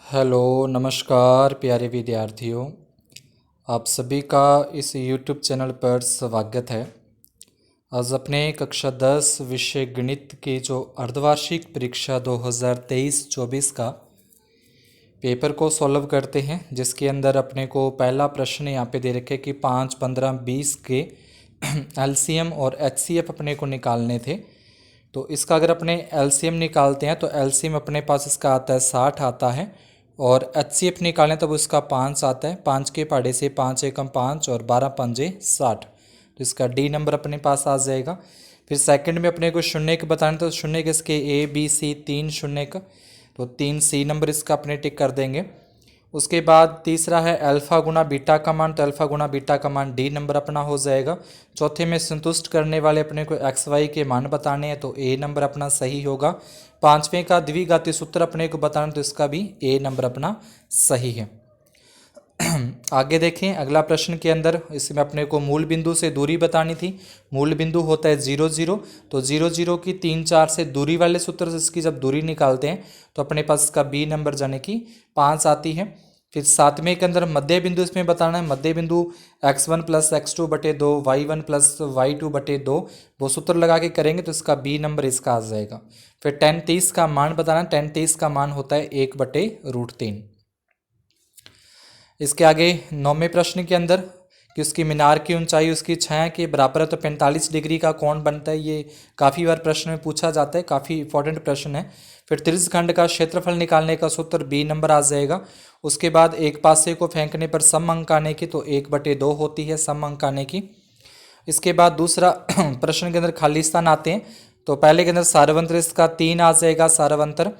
Hello नमस्कार प्यारे विद्यार्थियों। आप सभी का इस YouTube चैनल पर स्वागत है। आज अपने कक्षा 10 विषय गणित की जो अर्धवार्षिक परीक्षा 2023-24 का पेपर को सॉल्व करते हैं, जिसके अंदर अपने को पहला प्रश्न यहाँ पे दे रखे कि 5, 15, 20 के LCM और HCF अपने को निकालने थे। तो इसका अगर अपने LCM निकालते हैं तो LCM अपने पास इसका आता है 60 आता है, और HCF निकालें तब उसका 5 आता है। 5 के पहाड़े से 5 एकम 5 और 12 पंजे 60, तो इसका डी नंबर अपने पास आ जाएगा। फिर सेकंड में अपने को शून्य के बताने, तो शून्य के इसके ABC 3 शून्य का, तो 3 C नंबर इसका अपने टिक कर देंगे। उसके बाद तीसरा है अल्फ़ा गुना बीटा का मान, तो अल्फ़ा गुना बीटा का मान डी नंबर अपना हो जाएगा। चौथे में संतुष्ट करने वाले अपने को एक्स वाई के मान बताने हैं, तो ए नंबर अपना सही होगा। पांचवें का द्विघाती सूत्र अपने को बताना, तो इसका भी ए नंबर अपना सही है। आगे देखें अगला प्रश्न के अंदर, इसमें अपने को मूल बिंदु से दूरी बतानी थी। मूल बिंदु होता है 0 0, तो 0 0 की 3 4 से दूरी वाले सूत्र से इसकी जब दूरी निकालते हैं तो अपने पास इसका बी नंबर यानी कि 5 आती है। फिर सातवें के अंदर मध्य बिंदु इसमें बताना है। मध्य बिंदु x1 प्लस x2 बटे 2, y1 प्लस y2 बटे 2, वो सूत्र लगा के करेंगे तो इसका बी नंबर इसका आ जाएगा। फिर tan 30 का मान बताना है। tan 30 का मान होता है 1/√3। इसके आगे 9वें प्रश्न के अंदर कि उसकी मीनार की ऊंचाई उसकी छाया के बराबर है, तो 45 डिग्री का कोण बनता है। ये काफ़ी बार प्रश्न में पूछा जाता है, काफ़ी इंपॉर्टेंट प्रश्न है। फिर त्रिज्यखंड का क्षेत्रफल निकालने का सूत्र बी नंबर आ जाएगा। उसके बाद एक पासे को फेंकने पर सम अंक आने की, तो 1/2 होती है सम अंक आने की। इसके बाद दूसरा प्रश्न के अंदर खाली स्थान आते हैं, तो पहले के अंदर सारवंतर इसका 3 आ जाएगा। सारवंतर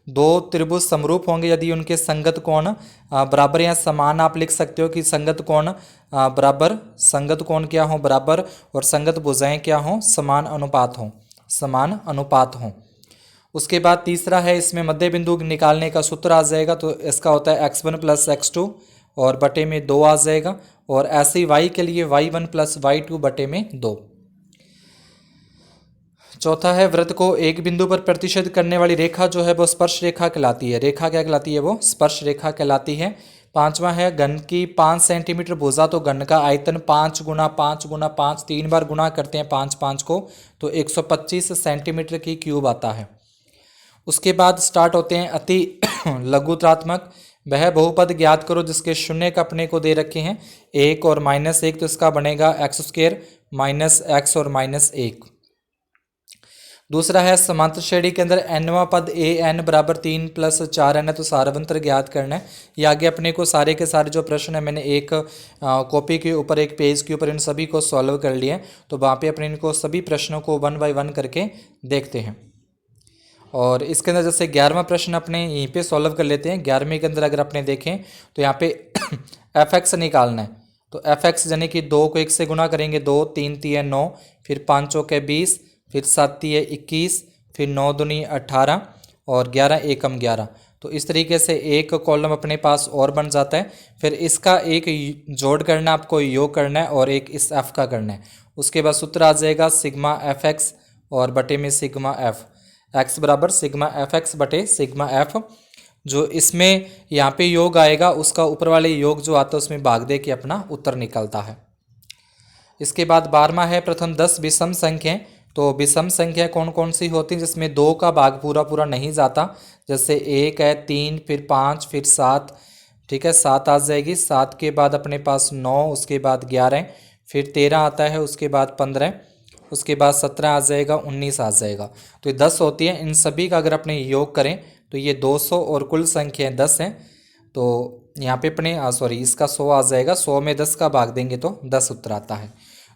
दो त्रिभुज समरूप होंगे यदि उनके संगत कोण बराबर या समान। आप लिख सकते हो कि संगत कोण बराबर, संगत कोण क्या हो बराबर, और संगत भुजाएं क्या हो समान अनुपात हो, समान अनुपात हो। उसके बाद तीसरा है, इसमें मध्य बिंदु निकालने का सूत्र आ जाएगा, तो इसका होता है x1 प्लस x2 और बटे में 2 आ जाएगा। और ऐसे ही y के लिए y1 प्लस y2 बटे में 2। चौथा है, वृत्त को एक बिंदु पर प्रतिच्छेद करने वाली रेखा जो है वो स्पर्श रेखा कहलाती है। रेखा क्या कहलाती है? वो स्पर्श रेखा कहलाती है। पांचवा है, घन की 5 सेंटीमीटर भुजा, तो घन का आयतन 5 गुना 5 गुना 5, 3 बार गुना करते हैं 5 5 को, तो 125 सेंटीमीटर की क्यूब आता है। उसके बाद स्टार्ट होते हैं अति लघुत्रात्मक। वह बहुपद ज्ञात करो जिसके शून्य का अपने को दे रखे हैं 1 और -1, तो इसका बनेगा x² माइनस x और -1। दूसरा है, समांतर श्रेणी के अंदर nवां पद an बराबर 3 + 4n है, तो सारवंतर ज्ञात करना है। ये आगे अपने को सारे के सारे जो प्रश्न है मैंने एक कॉपी के ऊपर, एक पेज के ऊपर इन सभी को सॉल्व कर लिया है, तो वहाँ पे अपने इनको सभी प्रश्नों को 1 बाय 1 करके देखते हैं। और इसके अंदर जैसे 11वां प्रश्न अपने यहीं पे सॉल्व कर लेते हैं। 11वें के अंदर अगर अपने देखें तो यहाँ पे fx निकालना है, तो fx यानी कि 2 को 1 से गुना करेंगे, 2 3 3 9, फिर 5 चौके 20, फिर 7 21, फिर 9 दूनी 18 और 11 एकम 11। तो इस तरीके से एक कॉलम अपने पास और बन जाता है। फिर इसका एक जोड़ करना, आपको योग करना है, और एक इस f का करना है। उसके बाद सूत्र आ जाएगा सिग्मा fx और बटे में सिग्मा f, x बराबर सिग्मा fx बटे सिग्मा f। जो इसमें यहाँ पे योग आएगा उसका ऊपर वाले योग जो आता है उसमें भाग दे के अपना उत्तर निकलता है। इसके बाद 12वां है, प्रथम 10 विषम संख्याएं। तो विषम संख्या कौन कौन सी होती है जिसमें 2 का भाग पूरा पूरा नहीं जाता? जैसे 1 है, 3, फिर 5, फिर 7। ठीक है, 7 आ जाएगी। 7 के बाद अपने पास 9, उसके बाद 11, फिर 13 आता है, उसके बाद 15, उसके बाद 17 आ जाएगा, 19 आ जाएगा। तो ये 10 होती है। इन सभी का अगर अपने योग करें तो ये 200 और कुल संख्याएं 10 हैं। तो यहाँ पे अपने सॉरी इसका 100 आ जाएगा। 100 में 10 का भाग देंगे तो 10 उत्तर आता है।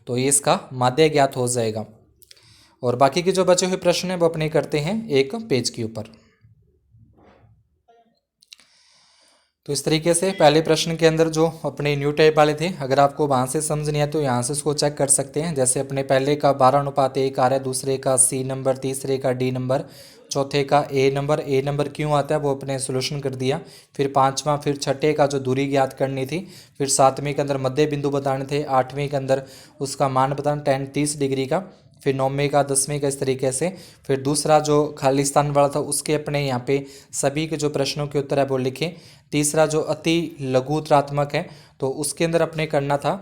तो ये इसका माध्य ज्ञात हो जाएगा। और बाकी के जो बचे हुए प्रश्न हैं वो अपने करते हैं एक पेज के ऊपर। तो इस तरीके से पहले प्रश्न के अंदर जो अपने न्यू टाइप वाले थे, अगर आपको वहाँ से समझ नहीं आया तो यहाँ से उसको चेक कर सकते हैं। जैसे अपने पहले का 12:1 आ रहा है, दूसरे का C नंबर, तीसरे का D नंबर, चौथे का A नंबर क्यों आता है वो अपने सोल्यूशन कर दिया। फिर 5वां, फिर छठे का जो दूरी ज्ञात करनी थी, फिर 7वें के अंदर मध्य बिंदु बताने थे, 8वें के अंदर उसका मान बताना tan 30 डिग्री का, फिर 9वें का 10वें का इस तरीके से। फिर दूसरा जो खालिस्तान वाला था उसके अपने यहाँ पे सभी के जो प्रश्नों के उत्तर है वो लिखें। तीसरा जो अति लघुत्रात्मक है तो उसके अंदर अपने करना था,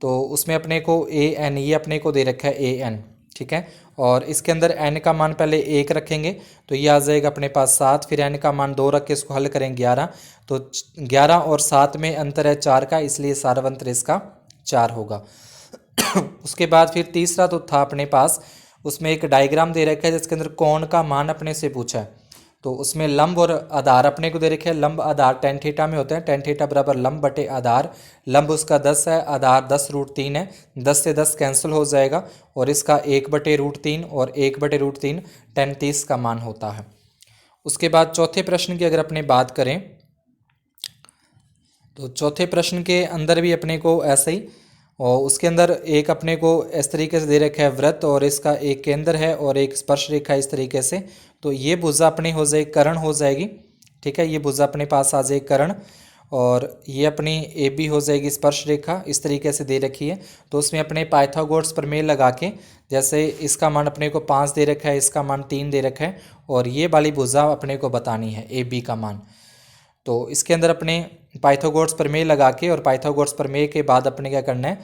तो उसमें अपने को ए एन ये अपने को दे रखा है ए एन, ठीक है। और इसके अंदर एन का मान पहले 1 रखेंगे तो ये आ जाएगा अपने पास 7, फिर एन का मान 2 रख के इसको हल करें 11, तो 11 और 7 में अंतर है 4 का, इसलिए सारवंतर इसका 4 होगा। उसके बाद फिर तीसरा तो था अपने पास, उसमें एक डायग्राम दे रखा है जिसके अंदर कोण का मान अपने से पूछा है, तो उसमें लंब और आधार अपने को दे रखे हैं। लंब आधार tan थीटा में होते हैं, tan थीटा बराबर लंब बटे आधार। लंब उसका 10 है, आधार 10√3 है, 10 से 10 कैंसिल हो जाएगा और इसका 1/√3 और 1/√3 tan 30 का मान होता है। उसके बाद चौथे प्रश्न की अगर अपने बात करें तो चौथे प्रश्न के अंदर भी अपने को ऐसे ही, और उसके अंदर एक अपने को इस तरीके से दे रखा है वृत्त और इसका एक केंद्र है और एक स्पर्श रेखा इस तरीके से, तो ये भुजा अपनी हो जाएगी कर्ण हो जाएगी, ठीक है। ये भुजा अपने पास आ जाएगी कर्ण और ये अपनी ए बी हो जाएगी स्पर्श रेखा, इस तरीके से दे रखी है। तो उसमें अपने पाइथागोरस प्रमेय लगा के, जैसे इसका मान अपने को 5 दे रखा है, इसका मान 3 दे रखा है और ये वाली भुजा अपने को बतानी है ए बी का मान। तो इसके अंदर अपने पाइथागोरस प्रमेय लगा के और पाइथागोरस प्रमेय के बाद अपने क्या करना है,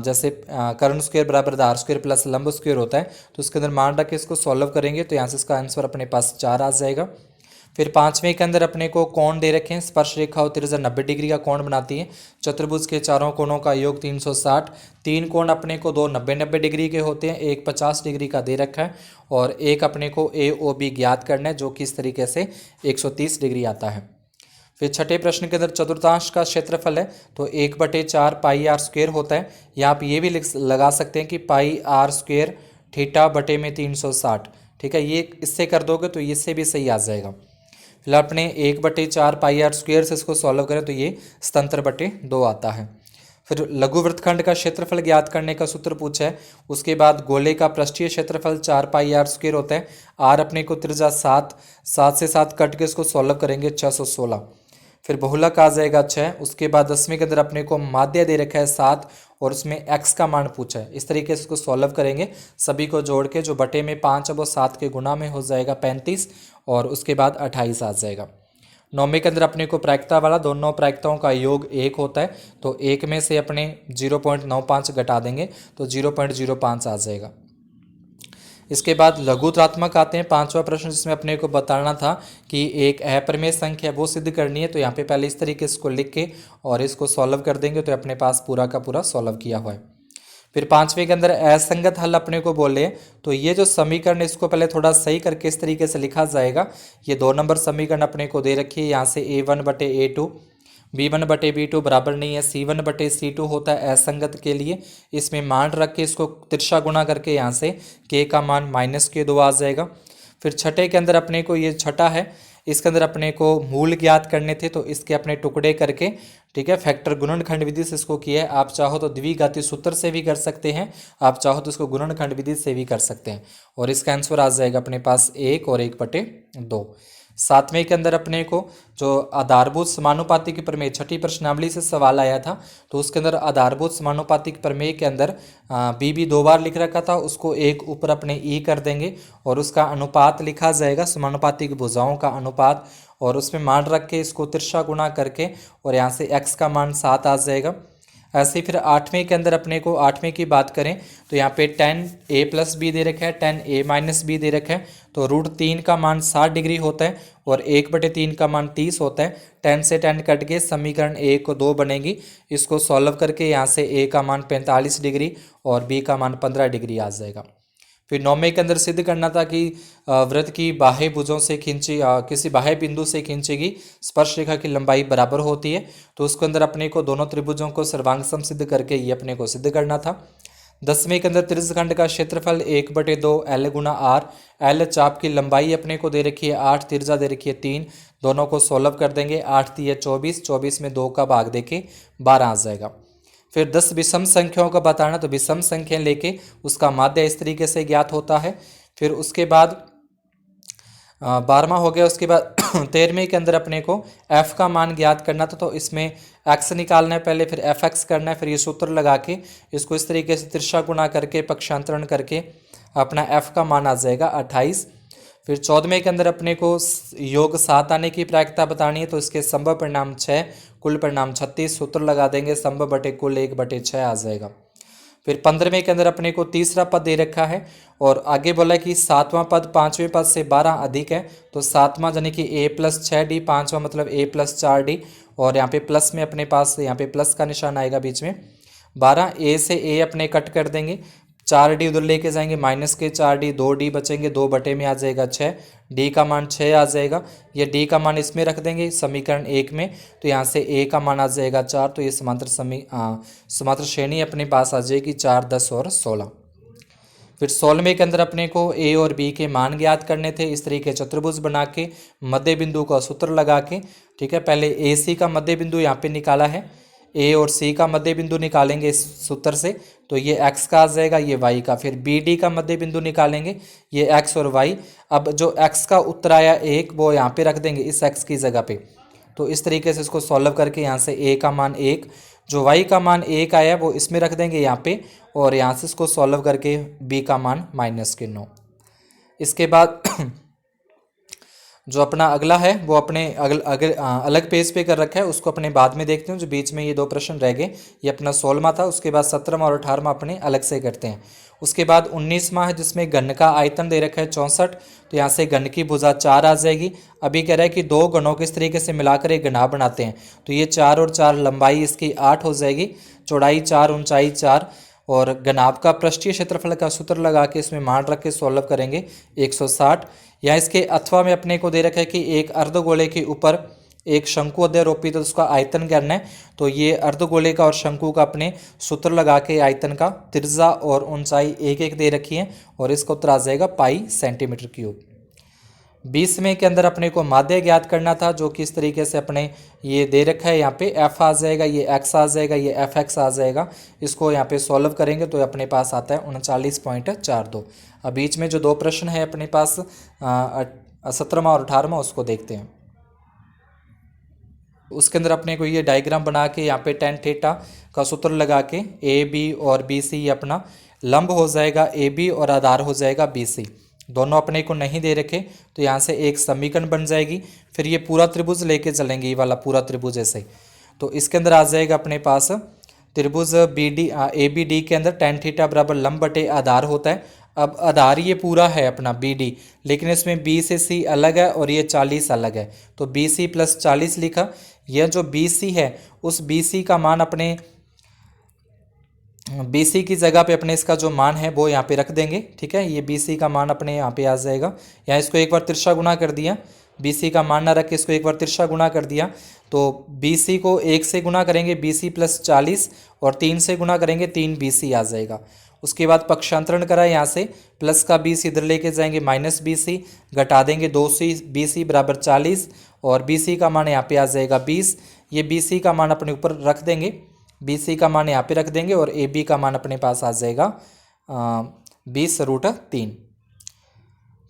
जैसे कर्ण स्क्वायर बराबर आधार स्क्वायर प्लस लंब स्क्वायर होता है, तो उसके अंदर मान रख के इसको सॉल्व करेंगे तो यहाँ से इसका आंसर अपने पास 4 आ जाएगा। फिर 5वें के अंदर अपने को कोण दे रखे हैं, स्पर्श रेखा और त्रिज्या 90 डिग्री का कोण बनाती है। चतुर्भुज के चारों कोणों का योग 360, 3 कोण अपने को 2 90-90 डिग्री के होते हैं, एक 50 डिग्री का दे रखा है और एक अपने को ए ओ बी ज्ञात करना है जो कि इस तरीके से 130 डिग्री आता है। फिर छठे प्रश्न के अंदर चतुर्थांश का क्षेत्रफल है तो 1/4 पाई आर स्क्वेयर होता है, या आप ये भी लगा सकते हैं कि पाई आर स्क्वेयर थीटा बटे में 360, ठीक है। ये इससे कर दोगे तो इससे भी सही आ जाएगा। फिलहाल अपने 1/4 पाई आर स्क्वेयर से इसको सॉल्व करें तो ये 77/2 आता है। फिर लघु वृत्तखंड का क्षेत्रफल ज्ञात करने का सूत्र पूछा है। उसके बाद गोले का पृष्ठीय क्षेत्रफल 4 पाई आर स्क्वेयर होता है। आर अपने को त्रिज्या 7 से 7 कट के इसको सॉल्व करेंगे 616। फिर बहुलक आ जाएगा 6। उसके बाद 10वें के अंदर अपने को माध्य दे रखा है 7 और उसमें x का मान पूछा है। इस तरीके से इसको सॉल्व करेंगे, सभी को जोड़ के जो बटे में 5 है वो 7 के गुना में हो जाएगा 35 और उसके बाद 28 आ जाएगा। 9वें के अंदर अपने को प्रायिकता वाला, दोनों प्रायिकताओं का योग 1 होता है, तो 1 में से अपने 0.95 घटा देंगे तो 0.05 आ जाएगा। इसके बाद लघुत्रात्मक आते हैं 5वां प्रश्न, जिसमें अपने को बताना था कि एक अपरिमेय संख्या वो सिद्ध करनी है। तो यहाँ पे पहले इस तरीके से इसको लिख के और इसको सॉल्व कर देंगे तो अपने पास पूरा का पूरा सॉल्व किया हुआ है। फिर 5वें के अंदर असंगत हल अपने को बोले, तो ये जो समीकरण इसको पहले थोड़ा सही करके इस तरीके से लिखा जाएगा। ये 2 नंबर समीकरण अपने को दे रखी है, यहाँ से a1/a2 b1/b2 बराबर नहीं है c1/c2 होता है असंगत के लिए। इसमें मान रख के इसको तिरछा गुणा करके यहाँ से k का मान -k2 आ जाएगा। फिर छठे के अंदर अपने को ये छठा है, इसके अंदर अपने को मूल ज्ञात करने थे तो इसके अपने टुकड़े करके, ठीक है, फैक्टर गुणनखंड विधि से इसको किया है। आप चाहो तो द्विघाती सूत्र से भी कर सकते हैं, आप चाहो तो इसको गुणनखंड विधि से भी कर सकते हैं और इसका आंसर आ जाएगा अपने पास 1 और 1/2। 7वें के अंदर अपने को जो आधारभूत समानुपातिक प्रमेय, छठी प्रश्नावली से सवाल आया था, तो उसके अंदर आधारभूत समानुपातिक प्रमेय के अंदर बी 2 बार लिख रखा था, उसको एक ऊपर अपने ई कर देंगे और उसका अनुपात लिखा जाएगा, समानुपातिक भुजाओं का अनुपात, और उसमें मान रख के इसको तिरछा गुणा करके और यहाँ से x का मान 7 आ जाएगा। ऐसे ही फिर 8वें के अंदर अपने को 8वें की बात करें तो यहाँ पे tan a + b दे रखा है, tan a - b दे रखा है, तो √3 का मान 60 डिग्री होता है और 1/3 का मान 30 होता है। tan से tan कट के समीकरण 1 और 2 बनेगी। इसको सॉल्व करके यहाँ से a का मान 45 डिग्री और b का मान 15 डिग्री आ जाएगा। फिर 9वें के अंदर सिद्ध करना था कि वृत्त की बाह्य भुजों से खींची किसी बाह्य बिंदु से खींची गई स्पर्श रेखा की लंबाई बराबर होती है, तो उसके अंदर अपने को दोनों त्रिभुजों को सर्वांग सम सिद्ध करके ये अपने को सिद्ध करना था। 10वें के अंदर त्रिज्यखंड का क्षेत्रफल 1/2 L × R, L चाप की लंबाई अपने को दे रखी है 8, त्रिज्या दे रखी है 3, दोनों को सॉल्व कर देंगे। 8 × 3 = 24, 24 में 2 का भाग देके 12 आ जाएगा। फिर 10 विषम संख्याओं का बताना, तो विषम संख्या लेके उसका माध्य इस तरीके से ज्ञात होता है। फिर उसके बाद 12वां हो गया। उसके बाद 13वें के अंदर अपने को f का मान ज्ञात करना था, तो इसमें x निकालना है पहले, फिर fx करना है, फिर ये सूत्र लगा के इसको इस तरीके से तिरछा गुणा करके पक्षांतरण करके अपना f का मान आ जाएगा 28। फिर 14वें के अंदर अपने को योग 7 आने की प्रायिकता बतानी है, तो इसके संभव परिणाम 6, कुल परिणाम 36, सूत्र लगा देंगे संभव बटे कुल 1/6 आ जाएगा। फिर 15वें के अंदर अपने को तीसरा पद दे रखा है और आगे बोला कि 7वां पद 5वें पद से 12 अधिक है, तो 7वां यानी कि a+6d, 5वां मतलब a+4d, और यहाँ पे प्लस में अपने पास यहाँ पे प्लस का निशान आएगा बीच में। 12 a से a अपने कट कर देंगे, 4d उधर लेके जाएंगे माइनस के 4d, 2d बचेंगे, 2 बटे में आ जाएगा 6, d का मान 6 आ जाएगा। ये d का मान इसमें रख देंगे समीकरण 1 में, तो यहाँ से a का मान आ जाएगा 4, तो ये समांतर श्रेणी अपने पास आ जाएगी 4, 10 और 16। फिर 16वें के अंदर अपने को a और b के मान ज्ञात करने थे, इस तरीके चतुर्भुज बना के मध्य बिंदु का सूत्र लगा के, ठीक है। पहले ए सी का मध्य बिंदु यहाँ पे निकाला है, ए और सी का मध्य बिंदु निकालेंगे इस सूत्र से, तो ये x का आ जाएगा, ये y का। फिर बी डी का मध्य बिंदु निकालेंगे, ये x और y। अब जो x का उत्तर आया 1 वो यहाँ पे रख देंगे इस x की जगह पे, तो इस तरीके से इसको सॉल्व करके यहाँ से a का मान 1, जो y का मान 1 आया वो इसमें रख देंगे यहाँ पे, और यहाँ से इसको सॉल्व करके b का मान -9। इसके बाद जो अपना अगला है वो अपने अलग पेज पे कर रखा है, उसको अपने बाद में देखते हैं। जो बीच में ये 2 प्रश्न रह गए, ये अपना 16वां था, उसके बाद 17वां और 18वां अपने अलग से करते हैं। उसके बाद 19वां है जिसमें घन का आयतन दे रखा है 64, तो यहाँ से घन की भुजा 4 आ जाएगी। अभी कह रहा है कि 2 घनों को इस तरीके से मिलाकर एक घना बनाते हैं, तो ये 4 और 4 लंबाई इसकी 8 हो जाएगी, चौड़ाई 4, ऊंचाई 4, और घनाभ का पृष्ठीय क्षेत्रफल का सूत्र लगा के इसमें मान रख के सॉल्व करेंगे 160। या इसके अथवा में अपने को दे रखा है कि एक अर्धगोले के ऊपर एक शंकु अध्यारोपित तो उसका आयतन करना है, तो ये अर्धगोले का और शंकु का अपने सूत्र लगा के आयतन का त्रिज्या और ऊंचाई 1-1 दे रखी है, और इसका उत्तर आ जाएगा पाई सेंटीमीटर क्यूब। 20वें के अंदर अपने को माध्य ज्ञात करना था, जो कि इस तरीके से अपने ये दे रखा है, यहाँ पे f आ जाएगा, ये x आ जाएगा, ये fx आ जाएगा। इसको यहाँ पे सॉल्व करेंगे तो अपने पास आता है 39.42। अब बीच में जो 2 प्रश्न है अपने पास 17वां और 18वां, उसको देखते हैं। उसके अंदर अपने को ये डायग्राम बना के यहाँ पे tan थीटा का सूत्र लगा के ए बी और बी सी अपना लंब हो जाएगा ए बी और आधार हो जाएगा बी सी, दोनों अपने को नहीं दे रखे, तो यहाँ से एक समीकरण बन जाएगी। फिर ये पूरा त्रिभुज लेके चलेंगे, ये वाला पूरा त्रिभुज ऐसे, तो इसके अंदर आ जाएगा अपने पास त्रिभुज B D A B D के अंदर tan थीटा बराबर लंब बटे आधार होता है। अब आधार ये पूरा है अपना बी डी, लेकिन इसमें बी से सी अलग है और ये 40 अलग है, तो बी सी + 40 लिखा। यह जो बी सी है उस बी सी का मान अपने BC की जगह पे अपने इसका जो मान है वो यहाँ पे रख देंगे, ठीक है। ये BC का मान अपने यहाँ पे आ जाएगा, यहाँ इसको एक बार तिरछा गुना कर दिया, BC का मान ना रख के इसको एक बार तिरछा गुना कर दिया, तो BC को 1 से गुना करेंगे BC + 40, और 3 से गुना करेंगे 3 BC आ जाएगा। उसके बाद पक्षांतरण करा, यहाँ से प्लस का BC इधर लेके जाएंगे -BC, घटा देंगे 2BC बराबर 40, और BC का मान यहाँ पे आ जाएगा 20। ये BC का मान अपने ऊपर रख देंगे, BC का मान यहाँ पे रख देंगे, और AB का मान अपने पास आ जाएगा 20√3,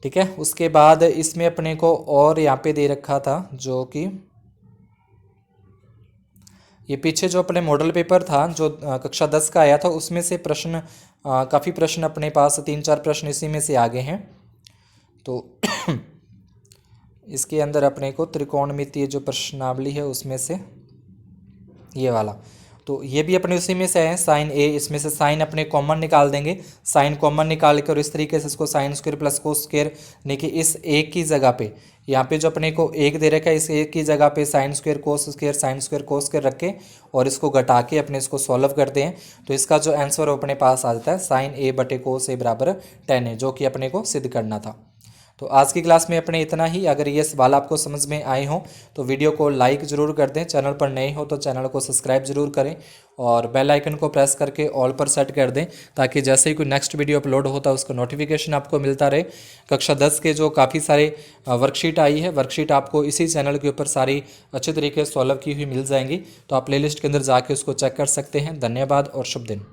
ठीक है। उसके बाद इसमें अपने को और यहाँ पे दे रखा था, जो कि ये पीछे जो अपने मॉडल पेपर था जो कक्षा 10 का आया था, उसमें से प्रश्न काफ़ी प्रश्न अपने पास 3-4 प्रश्न इसी में से आगे हैं। तो इसके अंदर अपने को त्रिकोणमितीय जो प्रश्नावली है उसमें से ये वाला, तो ये भी अपने उसी में से है sin a, इसमें से sin अपने कॉमन निकाल देंगे, sin कॉमन निकाल कर इस तरीके से इसको sin² + cos² यानी कि इस एक की जगह पे यहाँ पे जो अपने को 1 दे रखा है, इस एक की जगह पे sin² cos² sin² cos² रख के और इसको घटा के अपने इसको सॉल्व करते हैं, तो इसका जो आंसर अपने पास आ जाता है sin a बटे cos a बराबर tan a, जो कि अपने को सिद्ध करना था। तो आज की क्लास में अपने इतना ही। अगर ये सवाल आपको समझ में आए हों तो वीडियो को लाइक ज़रूर कर दें, चैनल पर नए हो तो चैनल को सब्सक्राइब ज़रूर करें, और बेल आइकन को प्रेस करके ऑल पर सेट कर दें, ताकि जैसे ही कोई नेक्स्ट वीडियो अपलोड होता है उसका नोटिफिकेशन आपको मिलता रहे। कक्षा 10 के जो काफ़ी सारे वर्कशीट आई है, वर्कशीट आपको इसी चैनल के ऊपर सारी अच्छे तरीके से सॉल्व की हुई मिल जाएंगी, तो आप प्लेलिस्ट के अंदर जाके उसको चेक कर सकते हैं। धन्यवाद और शुभ दिन।